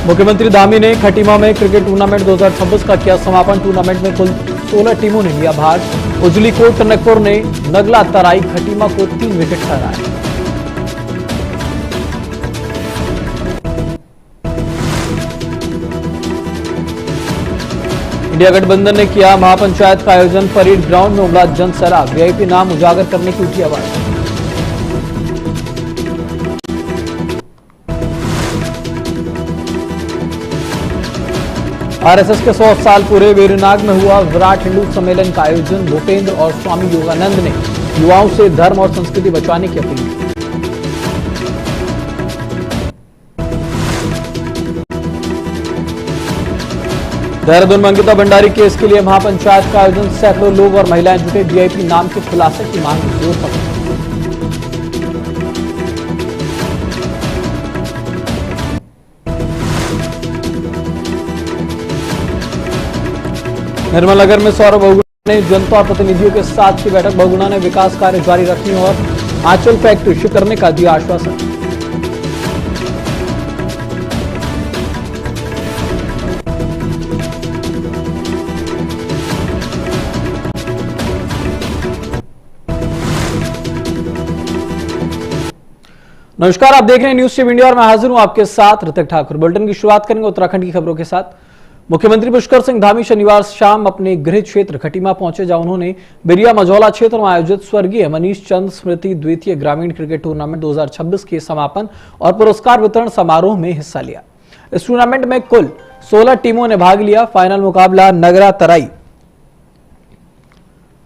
मुख्यमंत्री धामी ने खटीमा में क्रिकेट टूर्नामेंट 2026 का किया समापन। टूर्नामेंट में कुल 16 टीमों ने लिया भाग। उजली कोट टनकपुर ने नगला तराई खटीमा को 3 विकेट हराए। इंडिया गठबंधन ने किया महापंचायत का आयोजन। परेड ग्राउंड में उमड़ा जन सैलाब। वीआईपी नाम उजागर करने की उठी आवाज। आरएसएस के 100 साल पूरे। वेरुनाग में हुआ विराट हिंदू सम्मेलन का आयोजन। भूपेंद्र और स्वामी योगानंद ने युवाओं से धर्म और संस्कृति बचाने की अपील की। देहरादून में अंकिता भंडारी केस के लिए महापंचायत का आयोजन। सैकड़ों लोग और महिलाएं जुटे। वीआईपी नाम के खुलासे की मांग जोर पकड़ी। निर्मल नगर में सौरभ बहुगुणा ने जनता और प्रतिनिधियों के साथ की बैठक। बहुगुणा ने विकास कार्य जारी रखने और आंचल फैक्ट्री शुरू करने का दिया आश्वासन। नमस्कार, आप देख रहे हैं न्यूज टीवी इंडिया और मैं हाजिर हूं आपके साथ ऋतिक ठाकुर। बुलेटिन की शुरुआत करेंगे उत्तराखंड की खबरों के साथ। मुख्यमंत्री पुष्कर सिंह धामी शनिवार शाम अपने गृह क्षेत्र खटीमा पहुंचे, जहां उन्होंने बिरिया मझौला क्षेत्र में आयोजित स्वर्गीय मनीष चंद स्मृति द्वितीय ग्रामीण क्रिकेट टूर्नामेंट 2026 के समापन और पुरस्कार वितरण समारोह में हिस्सा लिया। इस टूर्नामेंट में कुल 16 टीमों ने भाग लिया। फाइनल मुकाबला नगला तराई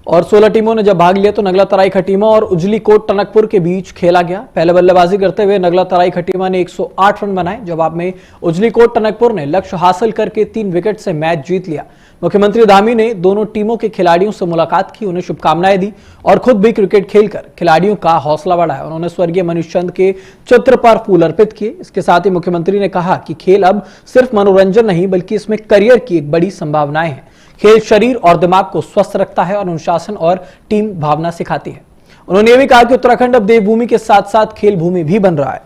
और 16 टीमों ने जब भाग लिया तो नगला तराई खटीमा और उजली कोट टनकपुर के बीच खेला गया। पहले बल्लेबाजी करते हुए नगला तराई खटीमा ने 108 रन बनाए। जवाब में उजली कोट टनकपुर ने लक्ष्य हासिल करके 3 विकेट से मैच जीत लिया। मुख्यमंत्री धामी ने दोनों टीमों के खिलाड़ियों से मुलाकात की, उन्हें शुभकामनाएं दी और खुद भी क्रिकेट खेलकर खिलाड़ियों का हौसला बढ़ाया। उन्होंने स्वर्गीय मनीष चंद के चित्र पर फूल अर्पित किए। इसके साथ ही मुख्यमंत्री ने कहा कि खेल अब सिर्फ मनोरंजन नहीं बल्कि इसमें करियर की एक बड़ी संभावनाएं हैं। खेल शरीर और दिमाग को स्वस्थ रखता है और अनुशासन और टीम भावना सिखाती है। उन्होंने यह भी कहा कि उत्तराखंड अब देवभूमि के साथ साथ खेल भूमि भी बन रहा है।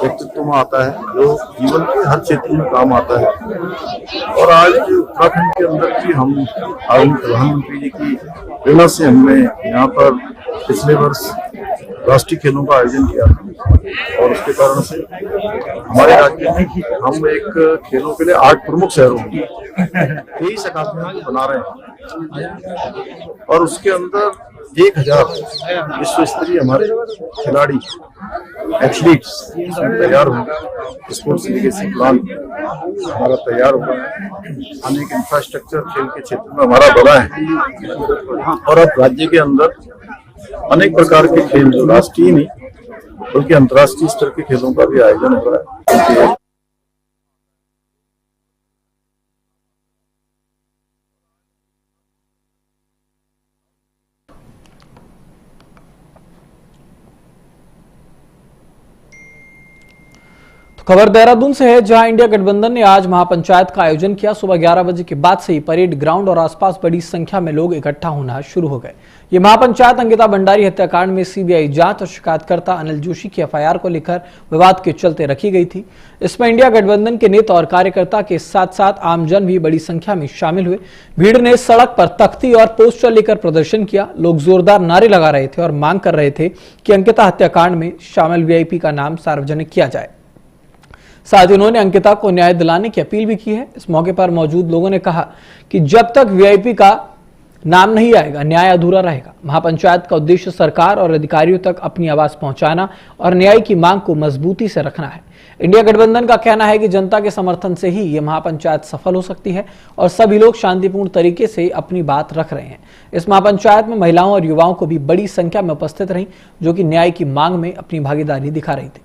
व्यक्तित्व में आता है जो जीवन के हर क्षेत्र में काम आता है। और आज उत्तराखंड के अंदर की हम आदरणीय प्रधानमंत्री जी की प्रेरणा से हमने यहाँ पर पिछले वर्ष राष्ट्रीय खेलों का आयोजन किया और उसके कारण से हमारे राज्य में हम एक खेलों के लिए 8 प्रमुख शहरों में 23 अकादमियों को बना रहे हैं और उसके अंदर 1000 विश्व स्तरीय हमारे खिलाड़ी एथलीट्स तैयार होंगे। स्पोर्ट्स लीगेसी प्लान हमारा तैयार होगा। अनेक इंफ्रास्ट्रक्चर खेल के क्षेत्र में हमारा बड़ा है और अब राज्य के अंदर अनेक प्रकार के खेल जो राष्ट्रीय नहीं बल्कि अंतर्राष्ट्रीय स्तर के खेलों का भी आयोजन हो रहा है। खबर देहरादून से है, जहां इंडिया गठबंधन ने आज महापंचायत का आयोजन किया। सुबह 11 बजे के बाद से ही परेड ग्राउंड और आसपास बड़ी संख्या में लोग इकट्ठा होना शुरू हो गए। ये महापंचायत अंकिता भंडारी हत्याकांड में सीबीआई जांच और शिकायतकर्ता अनिल जोशी की एफआईआर को लेकर विवाद के चलते रखी गई थी। इसमें इंडिया गठबंधन के नेता और कार्यकर्ता के साथ साथ आमजन भी बड़ी संख्या में शामिल हुए। भीड़ ने सड़क पर तख्ती और पोस्टर लेकर प्रदर्शन किया। लोग जोरदार नारे लगा रहे थे और मांग कर रहे थे कि अंकिता हत्याकांड में शामिल वीआईपी का नाम सार्वजनिक किया जाए। साथ ही उन्होंने अंकिता को न्याय दिलाने की अपील भी की है। इस मौके पर मौजूद लोगों ने कहा कि जब तक वीआईपी का नाम नहीं आएगा न्याय अधूरा रहेगा। महापंचायत का उद्देश्य सरकार और अधिकारियों तक अपनी आवाज पहुंचाना और न्याय की मांग को मजबूती से रखना है। इंडिया गठबंधन का कहना है कि जनता के समर्थन से ही यह महापंचायत सफल हो सकती है और सभी लोग शांतिपूर्ण तरीके से अपनी बात रख रहे हैं। इस महापंचायत में महिलाओं और युवाओं को भी बड़ी संख्या में उपस्थित रही, जो कि न्याय की मांग में अपनी भागीदारी दिखा रही थी।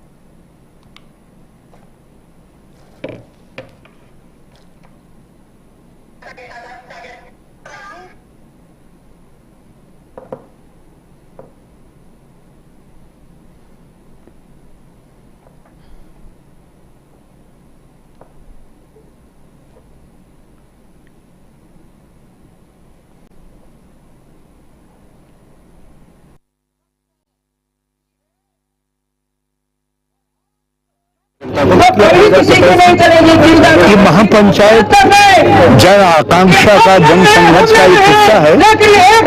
वक्त की महापंचायत जन आकांक्षा का जन संघर्ष का एक हिस्सा है।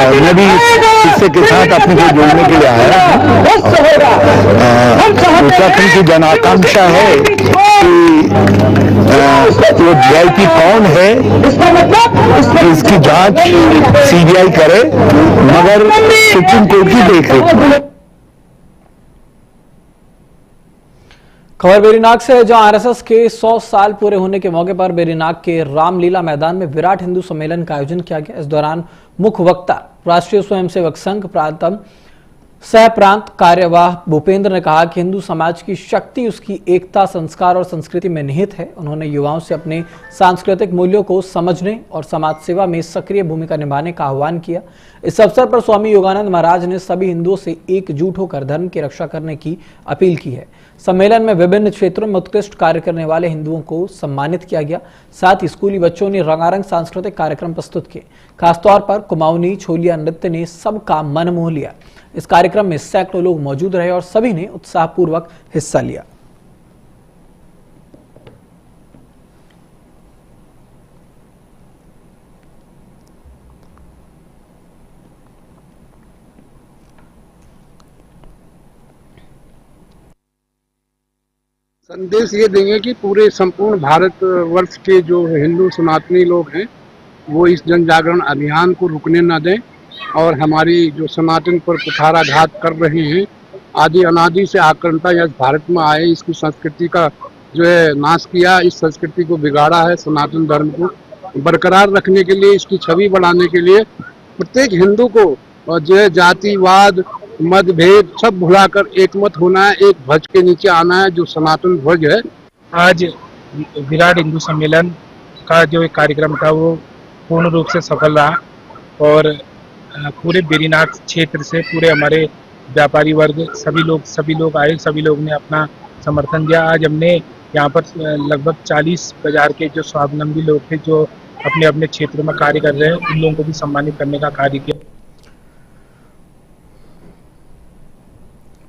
और मैं भी हिस्से के साथ अपने को जोड़ने के लिए आया हूँ। उत्तराखंड की जन आकांक्षा है कि वो वीआईपी कौन है, इसकी जांच सीबीआई करे, मगर सुप्रीम कोर्ट की देखरेख। खबर बेरीनाग से है, जहां आरएसएस के 100 साल पूरे होने के मौके पर बेरीनाग के रामलीला मैदान में विराट हिंदू सम्मेलन का आयोजन किया गया। इस दौरान मुख्य वक्ता राष्ट्रीय स्वयंसेवक संघ प्रांतम सह प्रांत कार्यवाह भूपेंद्र ने कहा कि हिंदू समाज की शक्ति उसकी एकता, संस्कार और संस्कृति में निहित है। उन्होंने युवाओं से अपने सांस्कृतिक मूल्यों को समझने और समाज सेवा में सक्रिय भूमिका निभाने का आह्वान किया। इस अवसर पर स्वामी योगानंद महाराज ने सभी हिंदुओं से एकजुट होकर धर्म की रक्षा करने की अपील की है। सम्मेलन में विभिन्न क्षेत्रों में उत्कृष्ट कार्य करने वाले हिंदुओं को सम्मानित किया गया। साथ ही स्कूली बच्चों ने रंगारंग सांस्कृतिक कार्यक्रम प्रस्तुत किए। खासतौर पर कुमाऊनी छोलिया नृत्य ने सबका मन मोह लिया। इस कार्यक्रम में सैकड़ों लोग मौजूद रहे और सभी ने उत्साहपूर्वक हिस्सा लिया। संदेश ये देंगे कि पूरे संपूर्ण भारत वर्ष के जो हिंदू सनातनी लोग हैं वो इस जन जागरण अभियान को रुकने न दें और हमारी जो सनातन पर कुठाराघात कर रहे हैं, आदि अनादि से आक्रमणता या भारत में आए, इसकी संस्कृति का जो है नाश किया, इस संस्कृति को बिगाड़ा है। सनातन धर्म को बरकरार रखने के लिए, इसकी छवि बढ़ाने के लिए प्रत्येक हिंदू को जो है जातिवाद, मतभेद सब भुलाकर एकमत होना है, एक ध्वज के नीचे आना है जो सनातन ध्वज है। आज विराट हिंदू सम्मेलन का जो एक कार्यक्रम था वो पूर्ण रूप से सफल रहा और पूरे बेरीनाग क्षेत्र से पूरे हमारे व्यापारी वर्ग सभी लोग आए, सभी लोग ने अपना समर्थन दिया। आज हमने यहाँ पर लगभग 40,000 के जो स्वावलंबी लोग थे जो अपने अपने क्षेत्र में कार्य कर रहे हैं, उन लोगों को भी सम्मानित करने का कार्य किया।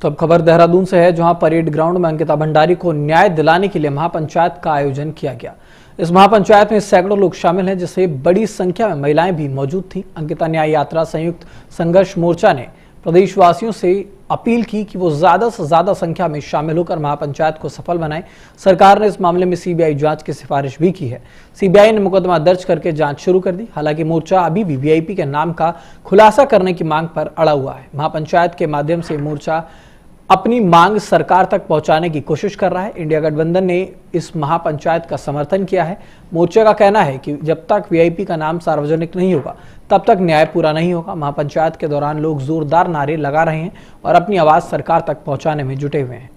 तो अब खबर देहरादून से है, जहां परेड ग्राउंड में अंकिता भंडारी को न्याय दिलाने के लिए महापंचायत का आयोजन किया गया। इस महापंचायत में सैकड़ों लोग शामिल हैं, जिसमें बड़ी संख्या में महिलाएं भी मौजूद थीं। अंकिता न्याय यात्रा संयुक्त संघर्ष मोर्चा ने प्रदेशवासियों से अपील की कि वो ज्यादा से ज्यादा संख्या में शामिल होकर महापंचायत को सफल बनाएं। सरकार ने इस मामले में सीबीआई जांच की सिफारिश भी की है। सीबीआई ने मुकदमा दर्ज करके जांच शुरू कर दी। हालांकि मोर्चा अभी भी वीआईपी के नाम का खुलासा करने की मांग पर अड़ा हुआ है। महापंचायत के माध्यम से मोर्चा अपनी मांग सरकार तक पहुंचाने की कोशिश कर रहा है। इंडिया गठबंधन ने इस महापंचायत का समर्थन किया है। मोर्चे का कहना है कि जब तक वीआईपी का नाम सार्वजनिक नहीं होगा तब तक न्याय पूरा नहीं होगा। महापंचायत के दौरान लोग जोरदार नारे लगा रहे हैं और अपनी आवाज सरकार तक पहुंचाने में जुटे हुए हैं।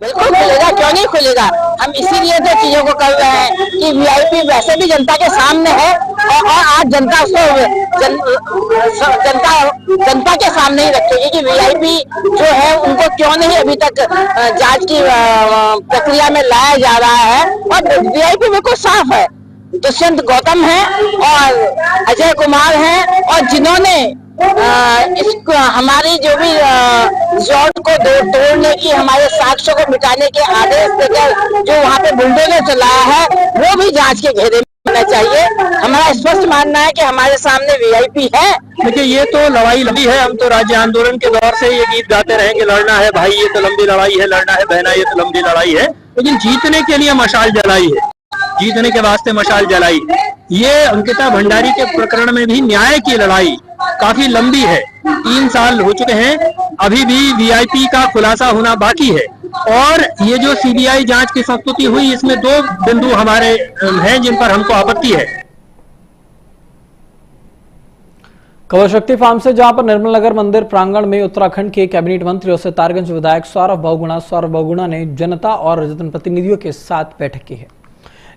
बिल्कुल खुलेगा, क्यों नहीं खुलेगा। हम इसीलिए तो चीजों को कर रहे हैं कि वीआईपी वैसे भी जनता के सामने है और आज जनता उसको जनता के सामने ही रखेगी कि वीआईपी जो है उनको क्यों नहीं अभी तक जांच की प्रक्रिया में लाया जा रहा है। और वीआईपी बिल्कुल साफ है, दुष्यंत गौतम है और अजय कुमार हैं और जिन्होंने इसको हमारी जो भी रिजॉर्ट को तोड़ने की, हमारे साक्ष्यों को मिटाने के आदेश देकर जो वहाँ पे बुलडोजर चलाया है वो भी जांच के घेरे में होना चाहिए। हमारा स्पष्ट मानना है कि हमारे सामने वीआईपी है। देखिए ये तो लड़ाई लड़ी है, हम तो राज्य आंदोलन के दौर से ये गीत गाते रहे कि लड़ना है भाई ये तो लंबी लड़ाई है, लड़ना है बहना ये तो लंबी लड़ाई है, लेकिन जीतने के लिए मशाल जलाई है, जीतने के वास्ते मशाल जलाई। ये अंकिता भंडारी के प्रकरण में भी न्याय की लड़ाई काफी लंबी है, 3 साल हो चुके हैं, अभी भी वीआईपी का खुलासा होना बाकी है। और ये जो सीबीआई जांच की संस्तुति हुई, इसमें 2 बिंदु हमारे हैं जिन पर हमको आपत्ति है। खबर शक्ति फार्म से, जहां पर निर्मल नगर मंदिर प्रांगण में उत्तराखंड के कैबिनेट मंत्री और सितारगंज विधायक सौरभ बहुगुणा ने जनता और जनप्रतिनिधियों के साथ बैठक की है।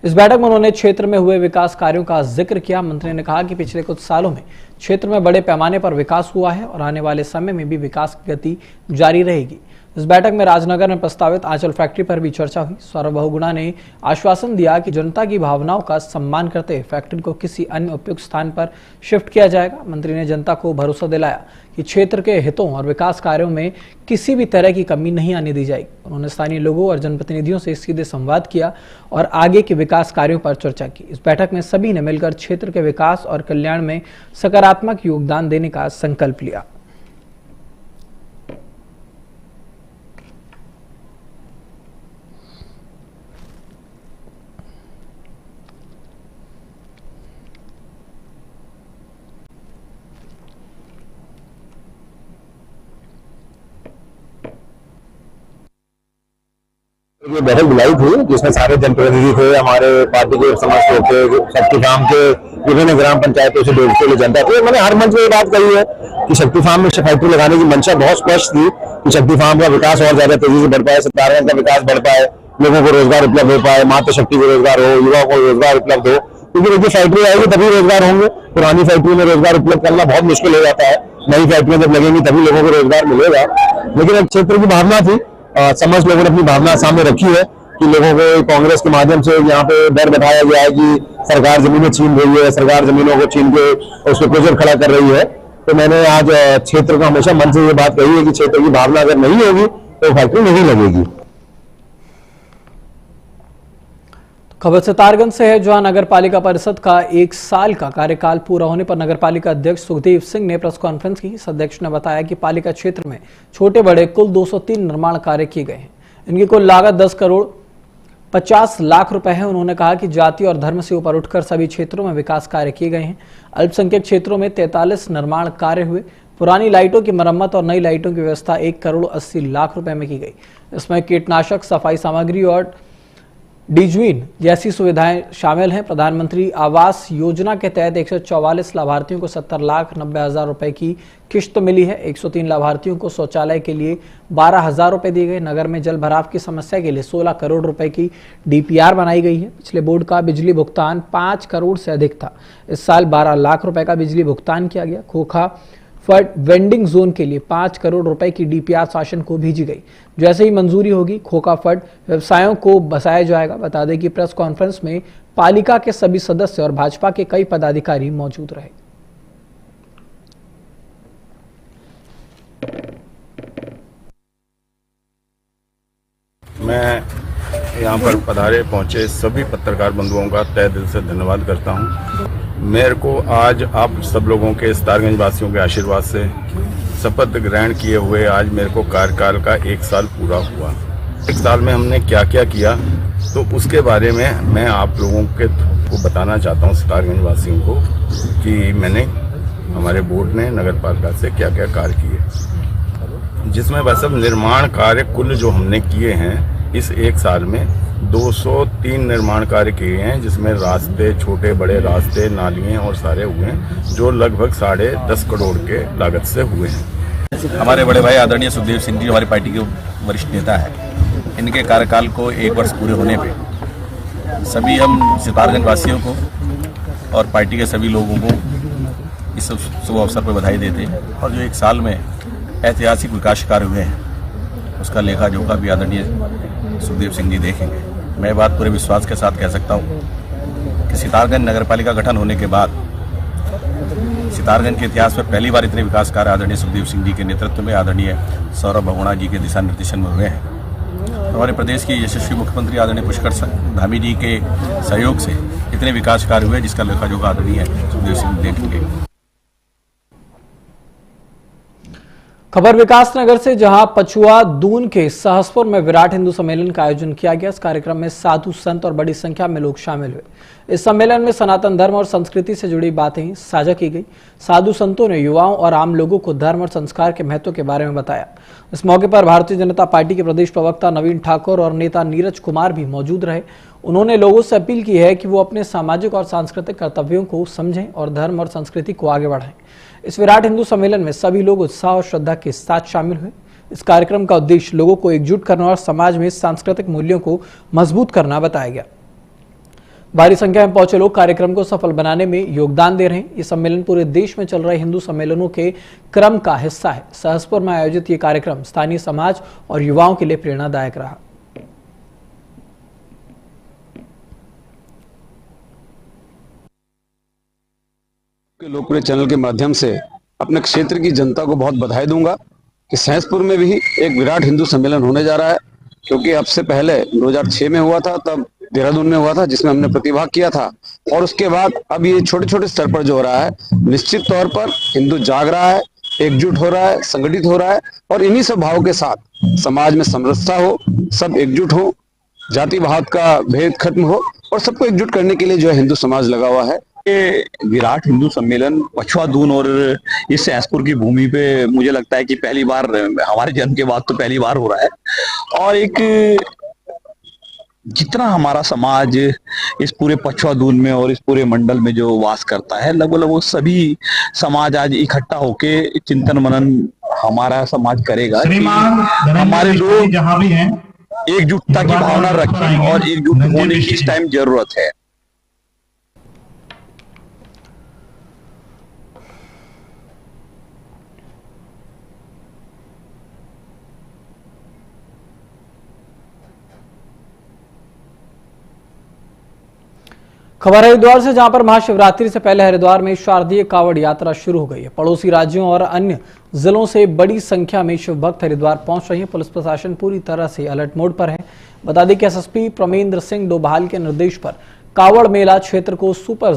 इस बैठक में उन्होंने क्षेत्र में हुए विकास कार्यों का जिक्र किया। मंत्री ने कहा कि पिछले कुछ सालों में क्षेत्र में बड़े पैमाने पर विकास हुआ है और आने वाले समय में भी विकास की गति जारी रहेगी। इस बैठक में राजनगर में प्रस्तावित आंचल फैक्ट्री पर भी चर्चा हुई। सौरभ बहुगुणा ने आश्वासन दिया कि जनता की भावनाओं का सम्मान करते हुए फैक्ट्री को किसी अन्य उपयुक्त स्थान पर शिफ्ट किया जाएगा। मंत्री ने जनता को भरोसा दिलाया कि क्षेत्र के हितों और विकास कार्यों में किसी भी तरह की कमी नहीं आने दी जाएगी। उन्होंने स्थानीय लोगों और जनप्रतिनिधियों से सीधे संवाद किया और आगे के विकास कार्यों पर चर्चा की। इस बैठक में सभी ने मिलकर क्षेत्र के विकास और कल्याण में सकारात्मक योगदान देने का संकल्प लिया। ये बैठक बुलाई थी जिसमें सारे जनप्रतिनिधि थे, हमारे पार्टी के समस्त लोग थे, शक्ति फार्म के विभिन्न ग्राम पंचायतों से जोड़ते हुए जनता थे। मैंने हर मंच में ये बात कही है कि शक्ति फार्म में फैक्ट्री लगाने की मंशा बहुत स्पष्ट थी कि शक्ति फार्म का विकास और ज्यादा तेजी से बढ़ पाए, सत्तारण का विकास बढ़ पाए, लोगों को रोजगार उपलब्ध हो पाए, मातृ शक्ति को रोजगार हो, युवाओं को रोजगार उपलब्ध हो। क्योंकि देखिए फैक्ट्री आएगी तभी रोजगार होंगे, पुरानी फैक्ट्री में रोजगार उपलब्ध करना बहुत मुश्किल हो जाता है, नई फैक्ट्रियां जब लगेंगी तभी लोगों को रोजगार मिलेगा। लेकिन एक क्षेत्र की भावना थी, समस्त लोगों ने अपनी भावना सामने रखी है कि लोगों को कांग्रेस के माध्यम से यहाँ पे डर बैठाया गया है कि सरकार जमीनें छीन रही है, सरकार जमीनों को छीन के उसको प्रेशर खड़ा कर रही है। तो मैंने आज क्षेत्र को हमेशा मन से ये बात कही है कि क्षेत्र की भावना अगर नहीं होगी तो फैक्ट्री नहीं लगेगी। खबर सितारगंज से है, जहां नगर पालिका परिषद का 1 साल का कार्यकाल पूरा होने पर नगर पालिका अध्यक्ष सुखदेव सिंह ने प्रेस कॉन्फ्रेंस की। इस अध्यक्ष ने बताया कि पालिका क्षेत्र में छोटे बड़े कुल 203 निर्माण कार्य किए गए हैं। इनकी कुल लागत 10 करोड़ 50 लाख रुपए है। उन्होंने कहा कि जाति और धर्म से ऊपर उठकर सभी क्षेत्रों में विकास कार्य किए गए हैं। अल्पसंख्यक क्षेत्रों में 43 निर्माण कार्य हुए। पुरानी लाइटों की मरम्मत और नई लाइटों की व्यवस्था 1 करोड़ 80 लाख रुपए में की गई। इसमें कीटनाशक, सफाई सामग्री और डिजवीन जैसी सुविधाएं शामिल हैं। प्रधानमंत्री आवास योजना के तहत 144 लाभार्थियों को 70,90,000 रुपए की किश्त मिली है। 103 लाभार्थियों को शौचालय के लिए 12,000 रुपए दिए गए। नगर में जल भराव की समस्या के लिए 16 करोड़ रुपए की डीपीआर बनाई गई है। पिछले बोर्ड का बिजली भुगतान 5 करोड़ से अधिक था। इस साल 12 लाख रुपए का बिजली भुगतान किया गया। खोखा फड वेंडिंग जोन के लिए 5 करोड़ रुपए की डीपीआर शासन को भेजी गई। जैसे ही मंजूरी होगी खोखा फड व्यवसायों को बसाया जाएगा। बता दें कि प्रेस कॉन्फ्रेंस में पालिका के सभी सदस्य और भाजपा के कई पदाधिकारी मौजूद रहे। मैं यहाँ पर पधारे पहुँचे सभी पत्रकार बंधुओं का तहे दिल से धन्यवाद करता हूँ। मेरे को आज आप सब लोगों के सितारगंज वासियों के आशीर्वाद से शपथ ग्रहण किए हुए आज मेरे को कार्यकाल का 1 साल पूरा हुआ। 1 साल में हमने क्या क्या किया तो उसके बारे में मैं आप लोगों को बताना चाहता हूँ, सितारगंज वासियों को, कि मैंने हमारे बोर्ड ने नगर पालिका से क्या क्या कार्य किए, जिसमें वह सब निर्माण कार्य कुल जो हमने किए हैं इस 1 साल में 203 निर्माण कार्य किए हैं, जिसमें रास्ते, छोटे बड़े रास्ते, नालियाँ और सारे हुए हैं, जो लगभग 10.5 करोड़ के लागत से हुए हैं। हमारे बड़े भाई आदरणीय सुखदेव सिंह जी हमारी पार्टी के वरिष्ठ नेता है। इनके कार्यकाल को 1 वर्ष पूरे होने पे सभी हम सितारगंज वासियों को और पार्टी के सभी लोगों को इस शुभ अवसर पर बधाई देते हैं। और जो 1 साल में ऐतिहासिक विकास कार्य हुए हैं उसका लेखा जोखा भी आदरणीय सुखदेव सिंह जी देखेंगे। मैं बात पूरे विश्वास के साथ कह सकता हूँ कि सितारगंज नगर पालिका गठन होने के बाद सितारगंज के इतिहास में पहली बार इतने विकास कार्य आदरणीय सुखदेव सिंह जी के नेतृत्व में आदरणीय सौरभ बहुगुणा जी के दिशा निर्देशन में हुए हैं। हमारे प्रदेश के यशस्वी मुख्यमंत्री आदरणीय पुष्कर धामी जी के सहयोग से इतने विकास कार्य हुए जिसका लेखा जोखा आदरणीय सुखदेव सिंह देखेंगे। खबर विकासनगर से, जहां पछुआ दून के सहसपुर में विराट हिंदू सम्मेलन का आयोजन किया गया। इस कार्यक्रम में साधु संत और बड़ी संख्या में लोग शामिल हुए। इस सम्मेलन में सनातन धर्म और संस्कृति से जुड़ी बातें साझा की गई। साधु संतों ने युवाओं और आम लोगों को धर्म और संस्कार के महत्व के बारे में बताया। इस मौके पर भारतीय जनता पार्टी के प्रदेश प्रवक्ता नवीन ठाकुर और नेता नीरज कुमार भी मौजूद रहे। उन्होंने लोगों से अपील की है कि वो अपने सामाजिक और सांस्कृतिक कर्तव्यों को समझें और धर्म और संस्कृति को आगे बढ़ाएं। इस विराट हिंदू सम्मेलन में सभी लोग उत्साह और श्रद्धा के साथ शामिल हुए। इस कार्यक्रम का उद्देश्य लोगों को एकजुट करना और समाज में सांस्कृतिक मूल्यों को मजबूत करना बताया गया। भारी संख्या में पहुंचे लोग कार्यक्रम को सफल बनाने में योगदान दे रहे हैं। ये सम्मेलन पूरे देश में चल रहे हिंदू सम्मेलनों के क्रम का हिस्सा है। सहसपुर में आयोजित ये कार्यक्रम स्थानीय समाज और युवाओं के लिए प्रेरणादायक रहा। लोकप्रिय चैनल के माध्यम से अपने क्षेत्र की जनता को बहुत बधाई दूंगा कि सहसपुर में भी एक विराट हिंदू सम्मेलन होने जा रहा है, क्योंकि अब से पहले 2006 में हुआ था, तब देहरादून में हुआ था, जिसमें हमने प्रतिभाग किया था। और उसके बाद अब ये छोटे छोटे स्तर पर जो हो रहा है, निश्चित तौर पर हिंदू जाग रहा है, एकजुट हो रहा है, संगठित हो रहा है, और इन्हीं सब भाव के साथ समाज में समरसता हो, सब एकजुट हो, जाति भाव का भेद खत्म हो, और सबको एकजुट करने के लिए जो है हिंदू समाज लगा हुआ है। ये विराट हिंदू सम्मेलन पछुआ दून और इस सहसपुर की भूमि पे मुझे लगता है कि पहली बार, हमारे जन्म के बाद तो पहली बार हो रहा है। और एक जितना हमारा समाज इस पूरे पछुआ दून में और इस पूरे मंडल में जो वास करता है, लगभग वो सभी समाज आज इकट्ठा होके चिंतन मनन हमारा समाज करेगा। हमारे लोग जहाँ भी हैं एकजुटता की भावना रखें और एकजुट होने की इस टाइम जरूरत है। खबर हरिद्वार से, जहां पर महाशिवरात्रि से पहले हरिद्वार में शारदीय कावड़ यात्रा शुरू हो गई है। पड़ोसी राज्यों और अन्य जिलों से बड़ी संख्या में शिव भक्त हरिद्वार पहुंच रहे हैं। पुलिस प्रशासन पूरी तरह से अलर्ट मोड पर है। बता दें कि एसएसपी प्रमेंद्र सिंह डोभाल के निर्देश पर कावड़ मेला क्षेत्र को सुपर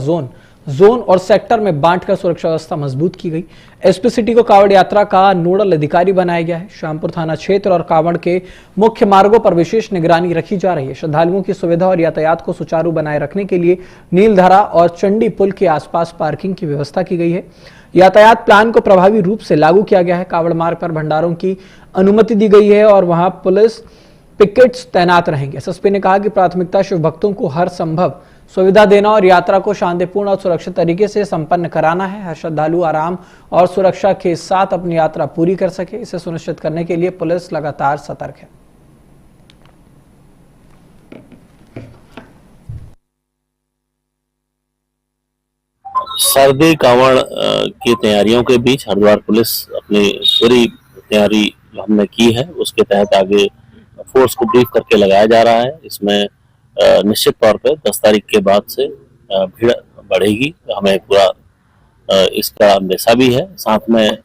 जोन और सेक्टर में बांटकर सुरक्षा व्यवस्था मजबूत की गई। एसपी सिटी को कावड़ यात्रा का नोडल अधिकारी बनाया गया है। श्यामपुर थाना क्षेत्र और कावड़ के मुख्य मार्गों पर विशेष निगरानी रखी जा रही है। श्रद्धालुओं की सुविधा और यातायात को सुचारू बनाए रखने के लिए नीलधारा और चंडी पुल के आसपास पार्किंग की व्यवस्था की गई है। यातायात प्लान को प्रभावी रूप से लागू किया गया है। कावड़ मार्ग पर भंडारों की अनुमति दी गई है और वहां पुलिस पिकेट्स तैनात रहेंगे। एसएसपी ने कहा कि प्राथमिकता शिव भक्तों को हर संभव सुविधा देना और यात्रा को शांतिपूर्ण और सुरक्षित तरीके से संपन्न कराना है। हर श्रद्धालु आराम और सुरक्षा के साथ अपनी यात्रा पूरी कर सके, इसे सुनिश्चित करने के लिए पुलिस लगातार सतर्क है। शारदीय कावड़ की तैयारियों के बीच हरिद्वार पुलिस अपनी पूरी तैयारी जो हमने की है उसके तहत आगे फोर्स को ब्रीफ करके लगाया जा रहा है। इसमें निश्चित तौर पे 10 तारीख के बाद से भीड़ बढ़ेगी, हमें पूरा इसका अंदेशा भी है। साथ में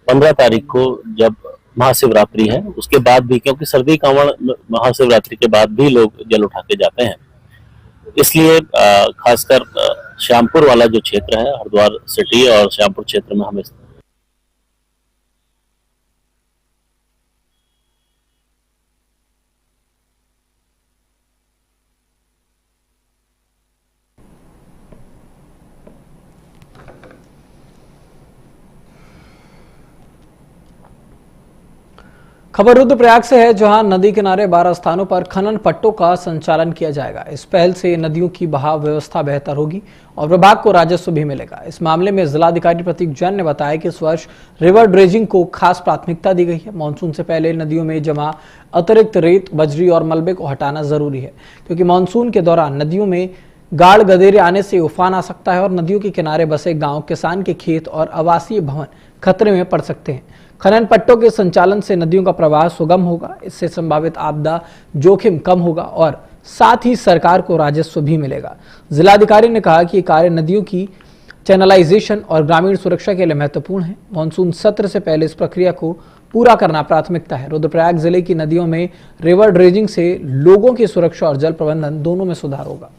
15 तारीख को जब महाशिवरात्रि है उसके बाद भी, क्योंकि सर्दी कावड़ महाशिवरात्रि के बाद भी लोग जल उठा के जाते हैं, इसलिए खासकर श्यामपुर वाला जो क्षेत्र है, हरिद्वार सिटी और श्यामपुर क्षेत्र में हमें खबर रुद्रप्रयाग से है, जहां नदी किनारे 12 स्थानों पर खनन पट्टों का संचालन किया जाएगा। इस पहल से नदियों की बहाव व्यवस्था बेहतर होगी और विभाग को राजस्व भी मिलेगा। इस मामले में जिलाधिकारी प्रतीक जैन ने बताया कि इस वर्ष रिवर ड्रेजिंग को खास प्राथमिकता दी गई है। मानसून से पहले नदियों में जमा अतिरिक्त रेत, बजरी और मलबे को हटाना जरूरी है, क्योंकि मानसून के दौरान नदियों में गाड़ गदेरे आने से उफान आ सकता है और नदियों के किनारे बसे गांव, किसान के खेत और आवासीय भवन खतरे में पड़ सकते हैं। खनन पट्टों के संचालन से नदियों का प्रवाह सुगम होगा, इससे संभावित आपदा जोखिम कम होगा और साथ ही सरकार को राजस्व भी मिलेगा। जिलाधिकारी ने कहा कि ये कार्य नदियों की चैनलाइजेशन और ग्रामीण सुरक्षा के लिए महत्वपूर्ण है। मानसून सत्र से पहले इस प्रक्रिया को पूरा करना प्राथमिकता है। रुद्रप्रयाग जिले की नदियों में रिवर ड्रेजिंग से लोगों की सुरक्षा और जल प्रबंधन दोनों में सुधार होगा।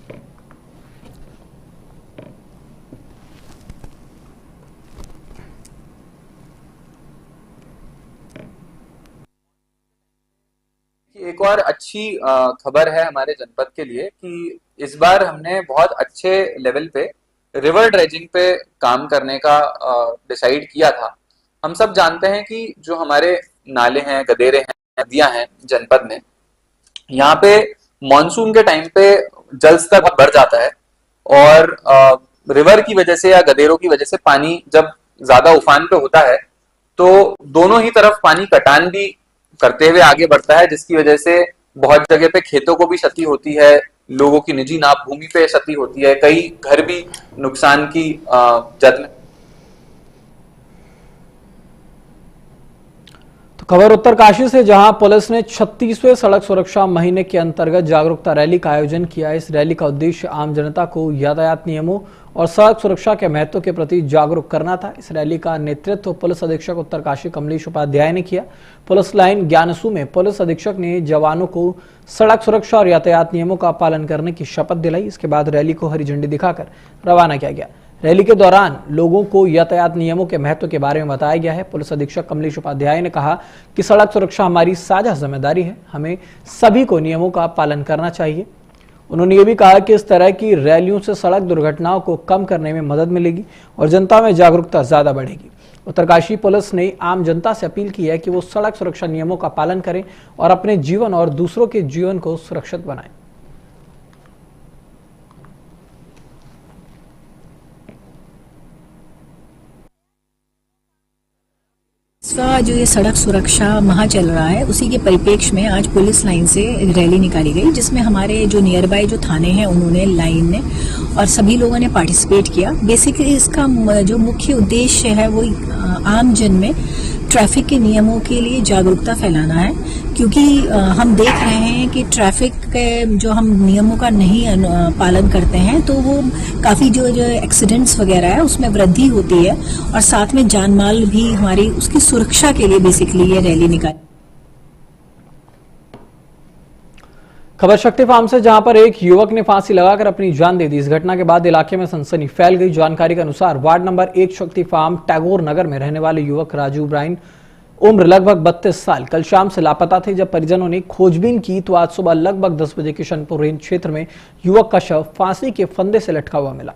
एक और अच्छी खबर है हमारे जनपद के लिए कि इस बार हमने बहुत अच्छे लेवल पे रिवर ड्रेजिंग पे काम करने का डिसाइड किया था। हम सब जानते हैं कि जो हमारे नाले हैं, गदेरे हैं, नदियां हैं जनपद में, यहाँ पे मॉनसून के टाइम पे जल स्तर बहुत बढ़ जाता है और रिवर की वजह से या गदेरों की वजह से पानी जब ज्यादा उफान पे होता है तो दोनों ही तरफ पानी कटान भी करते हुए आगे बढ़ता है, जिसकी वजह से बहुत जगह पे खेतों को भी क्षति होती है, लोगों की निजी नाप भूमि पे क्षति होती है, कई घर भी नुकसान की जद में। तो खबर उत्तरकाशी से, जहां पुलिस ने 36वें सड़क सुरक्षा महीने के अंतर्गत जागरूकता रैली का आयोजन किया। इस रैली का उद्देश्य आम जनता को यातायात नियमों और सड़क सुरक्षा के महत्व के प्रति जागरूक करना था। इस रैली का नेतृत्व पुलिस अधीक्षक उत्तरकाशी कमलेश उपाध्याय ने किया। पुलिस लाइन ज्ञानसू में पुलिस अधीक्षक ने जवानों को सड़क सुरक्षा और यातायात नियमों का पालन करने की शपथ दिलाई। इसके बाद रैली को हरी झंडी दिखाकर रवाना किया गया। रैली के दौरान लोगों को यातायात नियमों के महत्व के बारे में बताया गया है। पुलिस अधीक्षक कमलेश उपाध्याय ने कहा कि सड़क सुरक्षा हमारी साझा जिम्मेदारी है, हमें सभी को नियमों का पालन करना चाहिए। उन्होंने ये भी कहा कि इस तरह की रैलियों से सड़क दुर्घटनाओं को कम करने में मदद मिलेगी और जनता में जागरूकता ज्यादा बढ़ेगी। उत्तरकाशी पुलिस ने आम जनता से अपील की है कि वो सड़क सुरक्षा नियमों का पालन करें और अपने जीवन और दूसरों के जीवन को सुरक्षित बनाएं। इसका जो ये सड़क सुरक्षा माह चल रहा है, उसी के परिप्रेक्ष्य में आज पुलिस लाइन से रैली निकाली गई, जिसमें हमारे जो नियर बाय जो थाने हैं उन्होंने, लाइन ने और सभी लोगों ने पार्टिसिपेट किया। बेसिकली इसका जो मुख्य उद्देश्य है वो आम जन में ट्रैफिक के नियमों के लिए जागरूकता फैलाना है, क्योंकि हम देख रहे हैं कि ट्रैफिक के जो हम नियमों का नहीं पालन करते हैं तो वो काफ़ी जो एक्सीडेंट्स वगैरह है उसमें वृद्धि होती है और साथ में जान माल भी हमारी उसकी सुरक्षा के लिए बेसिकली ये रैली निकाली। खबर शक्ति फार्म से, जहां पर एक युवक ने फांसी लगाकर अपनी जान दे दी। इस घटना के बाद इलाके में सनसनी फैल गई। जानकारी के अनुसार वार्ड नंबर 1 शक्ति फार्म टैगोर नगर में रहने वाले युवक राजू ब्राइन, उम्र लगभग 32 साल, कल शाम से लापता थे। जब परिजनों ने खोजबीन की तो आज सुबह लगभग 10 बजे किशनपुर रेंज क्षेत्र में युवक का शव फांसी के फंदे से लटका हुआ मिला।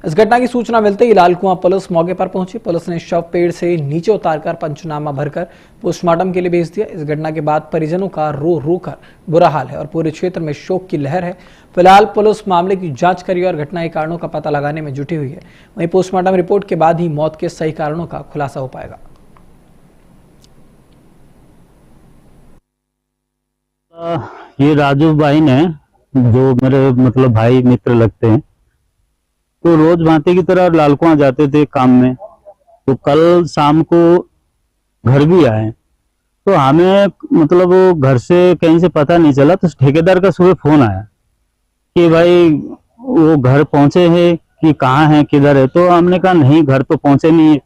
इस घटना की सूचना मिलते ही लालकुआं पुलिस मौके पर पहुंची। पुलिस ने शव पेड़ से नीचे उतारकर पंचनामा भरकर पोस्टमार्टम के लिए भेज दिया। इस घटना के बाद परिजनों का रो रो कर बुरा हाल है और पूरे क्षेत्र में शोक की लहर है। फिलहाल पुलिस मामले की जांच करी और घटना के कारणों का पता लगाने में जुटी हुई है। वहीं पोस्टमार्टम रिपोर्ट के बाद ही मौत के सही कारणों का खुलासा हो पाएगा। ये राजू भाई ने, जो मेरे मतलब भाई मित्र लगते हैं, तो रोज भांति की तरह लालकुआं जाते थे काम में। तो कल शाम को घर भी आए तो हमें मतलब वो घर से कहीं से पता नहीं चला। तो ठेकेदार का सुबह फोन आया कि भाई वो घर पहुंचे हैं कि कहाँ है, किधर है। तो हमने कहा नहीं, घर तो पहुंचे नहीं है।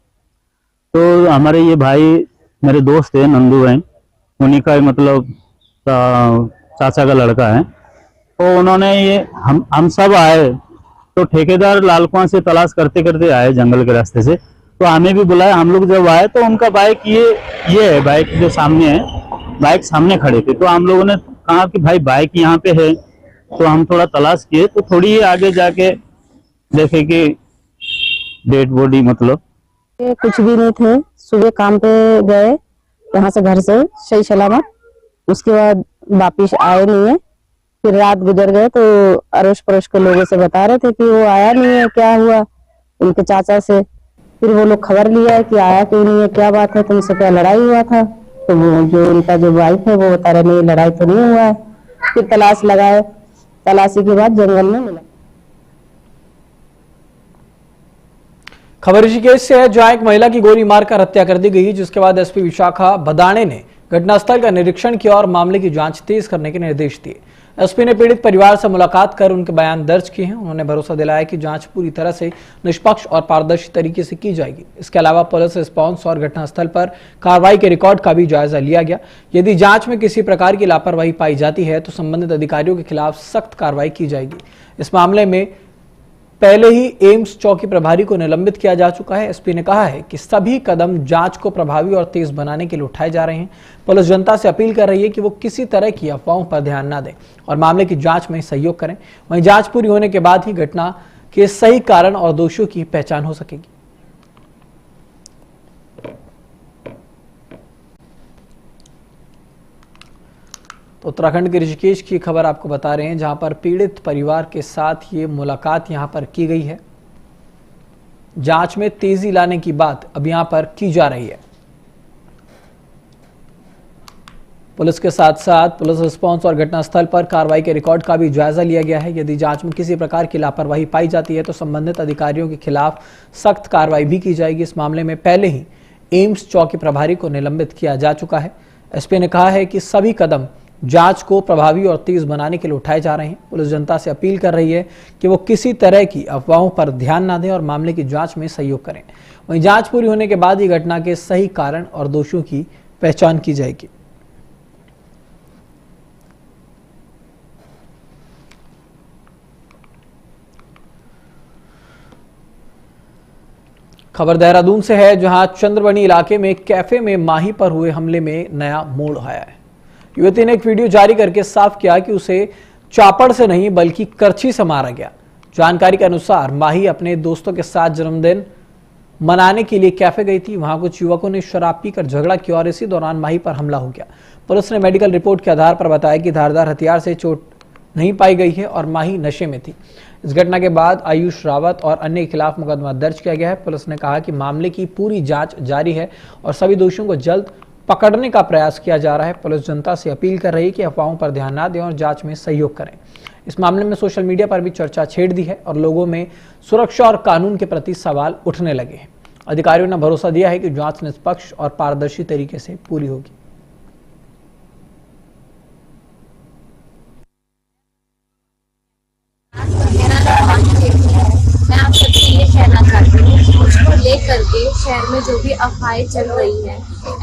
तो हमारे ये भाई मेरे दोस्त है नंदू भाई, उन्हीं का मतलब चाचा का लड़का है। तो उन्होंने ये हम सब आए तो ठेकेदार लालकुआं से तलाश करते करते आए जंगल के रास्ते से। तो हमें भी बुलाया। हम लोग जब आए तो उनका बाइक ये है, बाइक जो सामने है, बाइक सामने खड़े थे। तो हम लोगों ने कहा कि भाई बाइक यहाँ पे है। तो हम थोड़ा तलाश किए तो थोड़ी ही आगे जाके देखे कि डेड बॉडी मतलब कुछ भी नहीं थे। सुबह काम पे गए यहाँ से, घर से सही सलामत, उसके बाद वापिस आए नहीं है। फिर रात गुजर गए तो अड़ोस पड़ोस के लोगों से बता रहे थे कि वो आया नहीं है, क्या हुआ उनके चाचा से। फिर वो लोग खबर लिया है कि आया क्यों नहीं है, क्या बात है, तुमसे क्या लड़ाई हुआ था। तो वो जो उनका जो वाइफ है वो बता रहे नहीं, लड़ाई तो नहीं हुआ है। फिर तलाश लगाए, तलाशी के बाद जंगल में मिला। खबर ऋषिकेश से है, जहां एक महिला की गोली मारकर हत्या कर दी गई, जिसके बाद एसपी विशाखा बदाणे ने घटनास्थल का निरीक्षण किया और मामले की जांच तेज करने के निर्देश दिए। एसपी ने पीड़ित परिवार से मुलाकात कर उनके बयान दर्ज किए हैं। उन्होंने भरोसा दिलाया कि जांच पूरी तरह से निष्पक्ष और पारदर्शी तरीके से की जाएगी। इसके अलावा पुलिस रिस्पांस और घटनास्थल पर कार्रवाई के रिकॉर्ड का भी जायजा लिया गया। यदि जांच में किसी प्रकार की लापरवाही पाई जाती है तो संबंधित अधिकारियों के खिलाफ सख्त कार्रवाई की जाएगी। इस मामले में पहले ही एम्स चौकी प्रभारी को निलंबित किया जा चुका है। एसपी ने कहा है कि सभी कदम जांच को प्रभावी और तेज बनाने के लिए उठाए जा रहे हैं। पुलिस जनता से अपील कर रही है कि वो किसी तरह की अफवाहों पर ध्यान न दें और मामले की जांच में सहयोग करें। वहीं जांच पूरी होने के बाद ही घटना के सही कारण और दोषियों की पहचान हो सकेगी। तो उत्तराखंड के ऋषिकेश की खबर आपको बता रहे हैं, जहां पर पीड़ित परिवार के साथ ये मुलाकात यहां पर की गई है। जांच में तेजी लाने की बात अब यहां पर की जा रही है। पुलिस के साथ साथ पुलिस रिस्पांस और घटनास्थल पर कार्रवाई के रिकॉर्ड का भी जायजा लिया गया है। यदि जांच में किसी प्रकार की लापरवाही पाई जाती है तो संबंधित अधिकारियों के खिलाफ सख्त कार्रवाई भी की जाएगी। इस मामले में पहले ही एम्स चौकी प्रभारी को निलंबित किया जा चुका है। एसपी ने कहा है कि सभी कदम जांच को प्रभावी और तेज बनाने के लिए उठाए जा रहे हैं। पुलिस जनता से अपील कर रही है कि वो किसी तरह की अफवाहों पर ध्यान न दें और मामले की जांच में सहयोग करें। वहीं जांच पूरी होने के बाद ही घटना के सही कारण और दोषियों की पहचान की जाएगी। खबर देहरादून से है, जहां चंद्रबनी इलाके में एक कैफे में माही पर हुए हमले में नया मोड़ आया है। युवती ने एक वीडियो जारी करके साफ किया कि उसे चापड़ से नहीं बल्कि करछी से मारा गया। जानकारी के अनुसार माही अपने दोस्तों के साथ जन्मदिन मनाने के लिए कैफे गई थी। वहां कुछ युवकों ने शराब पीकर झगड़ा किया और इसी दौरान माही पर हमला हो गया। पुलिस ने मेडिकल रिपोर्ट के आधार पर बताया कि धारदार हथियार से चोट नहीं पाई गई है और माही नशे में थी। इस घटना के बाद आयुष रावत और अन्य के खिलाफ मुकदमा दर्ज किया गया है। पुलिस ने कहा कि मामले की पूरी जांच जारी है और सभी दोषियों को जल्द पकड़ने का प्रयास किया जा रहा है। पुलिस जनता से अपील कर रही है कि अफवाहों पर ध्यान न दें और जांच में सहयोग करें। इस मामले में सोशल मीडिया पर भी चर्चा छेड़ दी है और लोगों में सुरक्षा और कानून के प्रति सवाल उठने लगे हैं। अधिकारियों ने भरोसा दिया है कि जांच निष्पक्ष और पारदर्शी तरीके से पूरी होगी। मैं आप सबसे ये कहना चाहती हूँ, मुझको लेकर के शहर में जो भी अफवाहें चल रही है,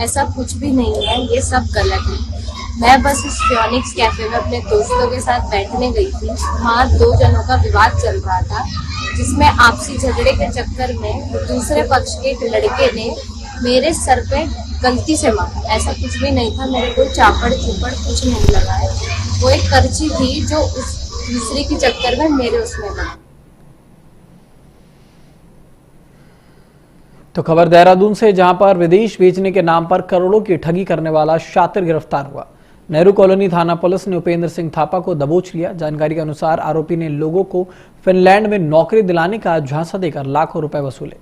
ऐसा कुछ भी नहीं है, ये सब गलत है। मैं बस इस फियोनिक्स कैफे में अपने दोस्तों के साथ बैठने गई थी। वहाँ 2 जनों का विवाद चल रहा था, जिसमें आपसी झगड़े के चक्कर में दूसरे पक्ष के एक लड़के ने मेरे सर पे गलती से मारा। ऐसा कुछ भी नहीं था, मेरे को चापड़ चुपड़ कुछ नहीं लगा है। वो एक करची थी जो उस दूसरे के चक्कर में मेरे उसमें लगी। तो खबर देहरादून से, जहां पर विदेश भेजने के नाम पर करोड़ों की ठगी करने वाला शातिर गिरफ्तार हुआ। नेहरू कॉलोनी थाना पुलिस ने उपेंद्र सिंह थापा को दबोच लिया। जानकारी के अनुसार आरोपी ने लोगों को फिनलैंड में नौकरी दिलाने का झांसा देकर लाखों रुपए वसूले।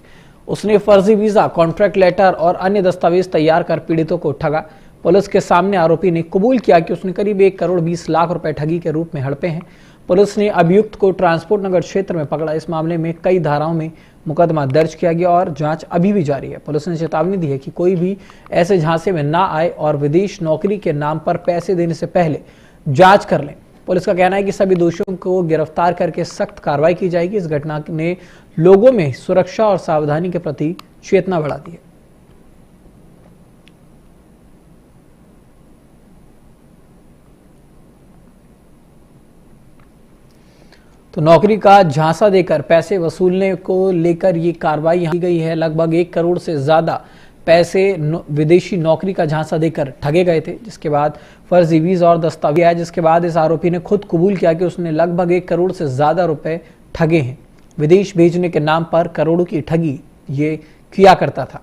उसने फर्जी वीजा, कॉन्ट्रैक्ट लेटर और अन्य दस्तावेज तैयार कर पीड़ितों को ठगा। पुलिस के सामने आरोपी ने कबूल किया कि उसने करीब 1 करोड़ 20 लाख रुपए ठगी के रूप में हड़पे हैं। पुलिस ने अभियुक्त को ट्रांसपोर्ट नगर क्षेत्र में पकड़ा। इस मामले में कई धाराओं में मुकदमा दर्ज किया गया और जांच अभी भी जारी है। पुलिस ने चेतावनी दी है कि कोई भी ऐसे झांसे में ना आए और विदेश नौकरी के नाम पर पैसे देने से पहले जांच कर लें। पुलिस का कहना है कि सभी दोषियों को गिरफ्तार करके सख्त कार्रवाई की जाएगी। इस घटना ने लोगों में सुरक्षा और सावधानी के प्रति चेतना बढ़ा दी है। तो नौकरी का झांसा देकर पैसे वसूलने को लेकर ये कार्रवाई यहाँ की गई है। लगभग 1 करोड़ से ज्यादा पैसे विदेशी नौकरी का झांसा देकर ठगे गए थे, जिसके बाद फर्जी वीजा और दस्तावेज है। जिसके बाद इस आरोपी ने खुद कबूल किया कि उसने लगभग 1 करोड़ से ज्यादा रुपए ठगे हैं। विदेश भेजने के नाम पर करोड़ों की ठगी ये किया करता था।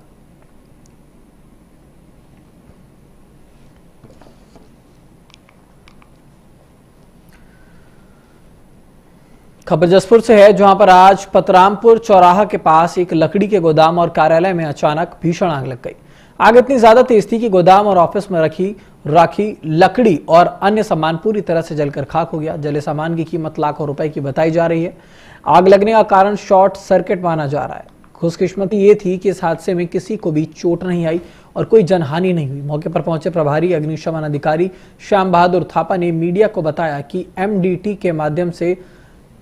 खबर जसपुर से है, जहां पर आज पतरामपुर चौराहा के पास एक लकड़ी के गोदाम और कार्यालय में अचानक भीषण आग लग गई। आग इतनी ज्यादा तेज थी कि गोदाम और ऑफिस में राखी लकड़ी और अन्य सामान पूरी तरह से जलकर खाक हो गया। जले सामान की कीमत लाखों रुपए की बताई जा रही है। आग लगने का कारण शॉर्ट सर्किट माना जा रहा है। खुशकिस्मती ये थी कि इस हादसे में किसी को भी चोट नहीं आई और कोई जनहानि नहीं हुई। मौके पर पहुंचे प्रभारी अग्निशमन अधिकारी श्याम बहादुर थापा ने मीडिया को बताया कि MDT के माध्यम से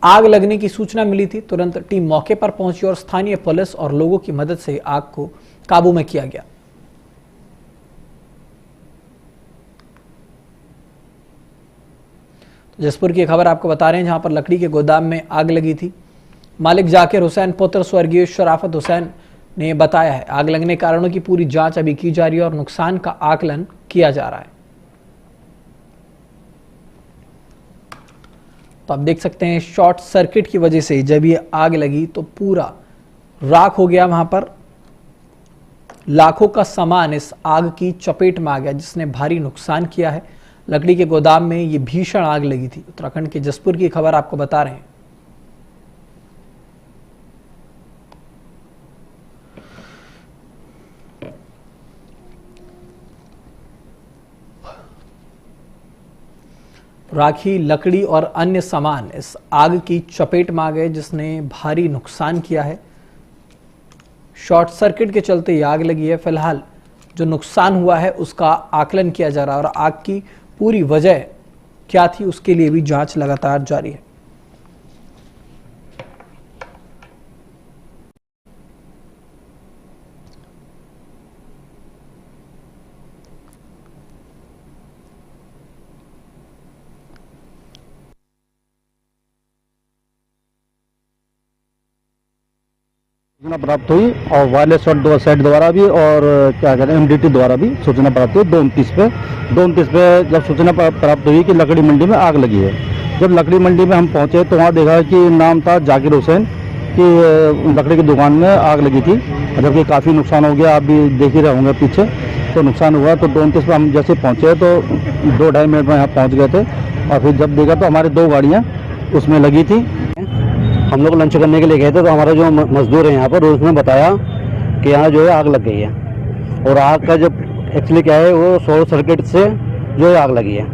आग लगने की सूचना मिली थी। तुरंत टीम मौके पर पहुंची और स्थानीय पुलिस और लोगों की मदद से आग को काबू में किया गया। जसपुर की खबर आपको बता रहे हैं, जहां पर लकड़ी के गोदाम में आग लगी थी। मालिक जाकिर हुसैन पुत्र स्वर्गीय शराफत हुसैन ने बताया है। आग लगने के कारणों की पूरी जांच अभी की जा रही है और नुकसान का आकलन किया जा रहा है। तो आप देख सकते हैं शॉर्ट सर्किट की वजह से जब ये आग लगी तो पूरा राख हो गया। वहां पर लाखों का सामान इस आग की चपेट में आ गया, जिसने भारी नुकसान किया है। लकड़ी के गोदाम में ये भीषण आग लगी थी। उत्तराखंड के जसपुर की खबर आपको बता रहे हैं। राखी, लकड़ी और अन्य सामान इस आग की चपेट में आ गए, जिसने भारी नुकसान किया है। शॉर्ट सर्किट के चलते ये आग लगी है। फिलहाल जो नुकसान हुआ है उसका आकलन किया जा रहा है और आग की पूरी वजह क्या थी उसके लिए भी जांच लगातार जारी है। सूचना प्राप्त हुई और वायरलेस सेट द्वारा भी और क्या कहते हैं MDT द्वारा भी सूचना प्राप्त हुई। 2:29 पे जब सूचना प्राप्त हुई कि लकड़ी मंडी में आग लगी है। जब लकड़ी मंडी में हम पहुंचे तो वहां देखा कि नाम था जाकिर हुसैन की लकड़ी की दुकान में आग लगी थी, जबकि काफ़ी नुकसान हो गया। आप भी देख ही रहे होंगे पीछे तो नुकसान हुआ। तो 2:29 पे हम जैसे पहुँचे तो 2-2.5 मिनट में यहाँ पहुँच गए थे और फिर जब देखा तो हमारी 2 गाड़ियाँ उसमें लगी थी। हम लोग लंच करने के लिए गए थे तो हमारा जो मजदूर है यहाँ पर उसने बताया कि यहाँ जो है आग लग गई है और आग का जब एक्चुअली क्या है वो शॉर्ट सर्किट से जो है आग लगी है।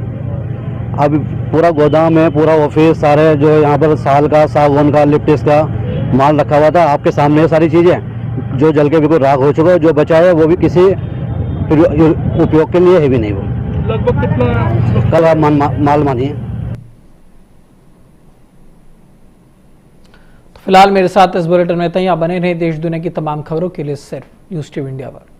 अब पूरा गोदाम है, पूरा ऑफिस, सारे जो यहाँ पर साल का, सागवान का, लिप्टिस का माल रखा हुआ था। आपके सामने है सारी चीज़ें जो जल के बिल्कुल राख हो चुका है। जो बचा है वो भी किसी उपयोग के लिए है भी नहीं। वो लगभग कितना कल आप माल मानिए। फिलहाल मेरे साथ इस बुलेटिन में इतना ही। आप बने रहे देश दुनिया की तमाम खबरों के लिए सिर्फ न्यूज़ टीवी इंडिया पर।